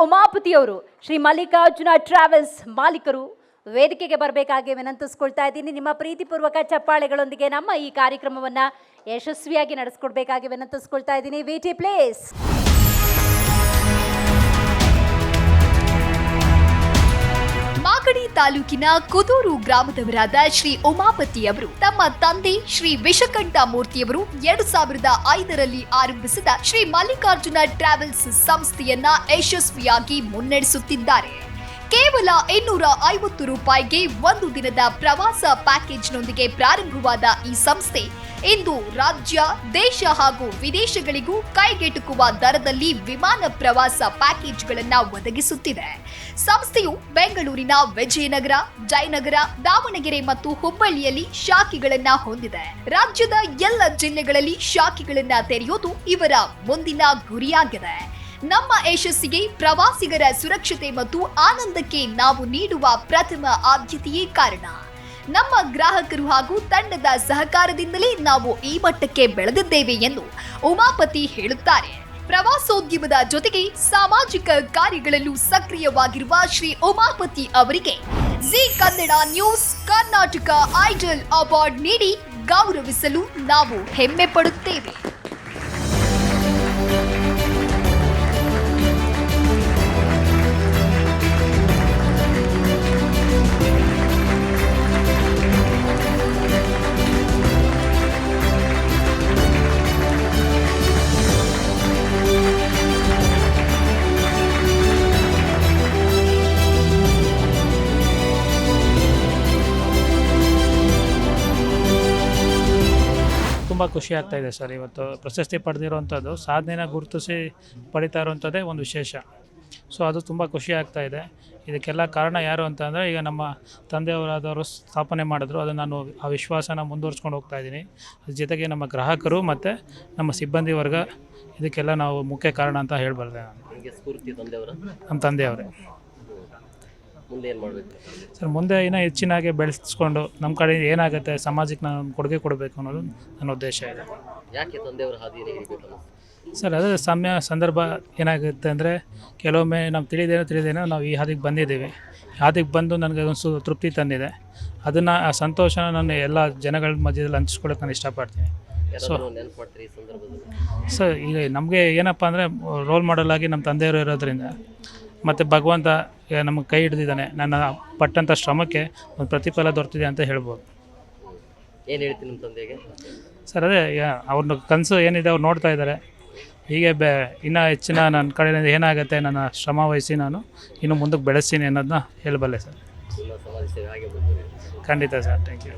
ಉಮಾಪತಿಯವರು Shri Mallikarjuna travels ಮಾಲೀಕರು ವೇದಿಕೆಗೆ ಬರಬೇಕಾಗಿ ವಿನಂತಿಸ್ಕೊಳ್ತಾ ಇದ್ದೀನಿ. ನಿಮ್ಮ ಪ್ರೀತಿಪೂರ್ವಕ ಚಪ್ಪಾಳೆಗಳೊಂದಿಗೆ ನಮ್ಮ ಈ ಕಾರ್ಯಕ್ರಮವನ್ನು ಯಶಸ್ವಿಯಾಗಿ ನಡೆಸ್ಕೊಡ್ಬೇಕಾಗಿ ವಿನಂತಿಸ್ಕೊಳ್ತಾ ಇದ್ದೀನಿ. ವೇಟಿ ಪ್ಲೇಸ್. ಮಾಗಡಿ ತಾಲೂಕಿನ ಕುದೂರು ಗ್ರಾಮದವರಾದ ಶ್ರೀ ಉಮಾಪತಿ ಅವರು ತಮ್ಮ ತಂದೆ ಶ್ರೀ ವಿಷಕಂಠ ಮೂರ್ತಿಯವರು 2005ರಲ್ಲಿ ಆರಂಭಿಸಿದ ಶ್ರೀ ಮಲ್ಲಿಕಾರ್ಜುನ ಟ್ರಾವೆಲ್ಸ್ ಸಂಸ್ಥೆಯನ್ನ ಯಶಸ್ವಿಯಾಗಿ ಮುನ್ನಡೆಸುತ್ತಿದ್ದಾರೆ. ಕೇವಲ 250 ರೂಪಾಯಿಗೆ ಒಂದು ದಿನದ ಪ್ರವಾಸ ಪ್ಯಾಕೇಜ್ನೊಂದಿಗೆ ಪ್ರಾರಂಭವಾದ ಈ ಸಂಸ್ಥೆ ಇಂದು ರಾಜ್ಯ, ದೇಶ ಹಾಗೂ ವಿದೇಶಗಳಿಗೂ ಕೈಗೆಟುಕುವ ದರದಲ್ಲಿ ವಿಮಾನ ಪ್ರವಾಸ ಪ್ಯಾಕೇಜ್ಗಳನ್ನು ಒದಗಿಸುತ್ತಿದೆ. ಸಂಸ್ಥೆಯು ಬೆಂಗಳೂರಿನ ವಿಜಯನಗರ, ಜಯನಗರ, ದಾವಣಗೆರೆ ಮತ್ತು ಹುಬ್ಬಳ್ಳಿಯಲ್ಲಿ ಶಾಖೆಗಳನ್ನು ಹೊಂದಿದೆ. ರಾಜ್ಯದ ಎಲ್ಲ ಜಿಲ್ಲೆಗಳಲ್ಲಿ ಶಾಖೆಗಳನ್ನು ತೆರೆಯುವುದು ಇವರ ಮುಂದಿನ ಗುರಿಯಾಗಿದೆ. ನಮ್ಮ ಯಶಸ್ಸಿಗೆ ಪ್ರವಾಸಿಗರ ಸುರಕ್ಷತೆ ಮತ್ತು ಆನಂದಕ್ಕೆ ನಾವು ನೀಡುವ ಪ್ರಥಮ ಆದ್ಯತೆಯೇ ಕಾರಣ. ನಮ್ಮ ಗ್ರಾಹಕರು ಹಾಗೂ ತಂಡದ ಸಹಕಾರದಿಂದಲೇ ನಾವು ಈ ಮಟ್ಟಕ್ಕೆ ಬೆಳೆದಿದ್ದೇವೆ ಎಂದು ಉಮಾಪತಿ ಹೇಳುತ್ತಾರೆ. ಪ್ರವಾಸೋದ್ಯಮದ ಜೊತೆಗೆ ಸಾಮಾಜಿಕ ಕಾರ್ಯಗಳಲ್ಲೂ ಸಕ್ರಿಯವಾಗಿರುವ ಶ್ರೀ ಉಮಾಪತಿ ಅವರಿಗೆ Zee Kannada news Karnataka idol award ನೀಡಿ ಗೌರವಿಸಲು ನಾವು ಹೆಮ್ಮೆ ಪಡುತ್ತೇವೆ. ತುಂಬ ಖುಷಿ ಆಗ್ತಾ ಇದೆ ಸರ್. ಇವತ್ತು ಪ್ರಶಸ್ತಿ ಪಡೆದಿರುವಂಥದ್ದು ಸಾಧನೆನ ಗುರುತಿಸಿ ಪಡಿತಾ ಇರುವಂಥದ್ದೇ ಒಂದು ವಿಶೇಷ. ಸೊ ಅದು ತುಂಬ ಖುಷಿ ಆಗ್ತಾ ಇದೆ. ಇದಕ್ಕೆಲ್ಲ ಕಾರಣ ಯಾರು ಅಂತ ಅಂದರೆ, ಈಗ ನಮ್ಮ ತಂದೆಯವರಾದವರು ಸ್ಥಾಪನೆ ಮಾಡಿದ್ರು, ಅದನ್ನು ನಾನು ಆ ವಿಶ್ವಾಸನ ಮುಂದುವರ್ಸ್ಕೊಂಡು ಹೋಗ್ತಾ ಇದ್ದೀನಿ. ಅದ್ರ ಜೊತೆಗೆ ನಮ್ಮ ಗ್ರಾಹಕರು ಮತ್ತು ನಮ್ಮ ಸಿಬ್ಬಂದಿ ವರ್ಗ ಇದಕ್ಕೆಲ್ಲ ನಾವು ಮುಖ್ಯ ಕಾರಣ ಅಂತ ಹೇಳಬಲ್ಲೆ. ನಮ್ಮ ತಂದೆಯವರೇ. ಮುಂದೆ ಏನು ಮಾಡಬೇಕು ಸರ್? ಮುಂದೆ ಇನ್ನೂ ಹೆಚ್ಚಿನಾಗಿ ಬೆಳೆಸ್ಕೊಂಡು ನಮ್ಮ ಕಡೆ ಏನಾಗುತ್ತೆ ಸಮಾಜಕ್ಕೆ ನಾನು ಕೊಡುಗೆ ಕೊಡಬೇಕು ಅನ್ನೋದು ನನ್ನ ಉದ್ದೇಶ ಇದೆ. ಯಾಕೆ ತಂದೆಯವರ ಹಾದಿಯಲ್ಲಿ ಇರಬೇಕು ಸರ್? ಅದೇ ಸಂದರ್ಭ ಏನಾಗುತ್ತೆ ಅಂದರೆ, ಕೆಲವೊಮ್ಮೆ ನಾವು ತಿಳಿದೇನೋ ನಾವು ಈ ಹಾದಿಗೆ ಬಂದಿದ್ದೀವಿ. ಹಾದಿಗೆ ಬಂದು ನನಗೆ ಒಂದು ತೃಪ್ತಿ ತಂದಿದೆ. ಅದನ್ನು ಆ ಸಂತೋಷನ ನಾನು ಎಲ್ಲ ಜನಗಳ ಮಧ್ಯದಲ್ಲಿ ಹಂಚ್ಕೊಳ್ಳೋಕೆ ನಾನು ಇಷ್ಟಪಡ್ತೀನಿ. ಸೊ ಈಗ ನಮಗೆ ಏನಪ್ಪ ಅಂದರೆ, ರೋಲ್ ಮಾಡೆಲ್ ಆಗಿ ನಮ್ಮ ತಂದೆಯವರು ಇರೋದ್ರಿಂದ ಮತ್ತು ಭಗವಂತ ನಮಗೆ ಕೈ ಹಿಡಿದಿದ್ದಾನೆ. ನನ್ನ ಪಟ್ಟಂಥ ಶ್ರಮಕ್ಕೆ ಒಂದು ಪ್ರತಿಫಲ ದೊರೆತಿದೆ ಅಂತ ಹೇಳ್ಬೋದು. ಏನು ಹೇಳ್ತೀನಿ ನಿಮ್ಮ ತಂದೆಗೆ? ಸರ್ ಅದೇ ಅವ್ರನ್ನ ಕನಸು ಏನಿದೆ ಅವ್ರು ನೋಡ್ತಾ ಇದ್ದಾರೆ. ಹೀಗೆ ಇನ್ನೂ ಹೆಚ್ಚಿನ ನನ್ನ ಕಡೆಯಿಂದ ಏನಾಗುತ್ತೆ ನನ್ನ ಶ್ರಮ ವಹಿಸಿ ನಾನು ಇನ್ನೂ ಮುಂದಕ್ಕೆ ಬೆಳೆಸ್ತೀನಿ ಅನ್ನೋದನ್ನ ಹೇಳಬಲ್ಲೆ ಸರ್. ಸಮಾಜ ಸೇವೆ ಹಾಗೆ ಮುಂದುವರಿಯುತ್ತೆ. ಖಂಡಿತ ಸರ್. Thank you.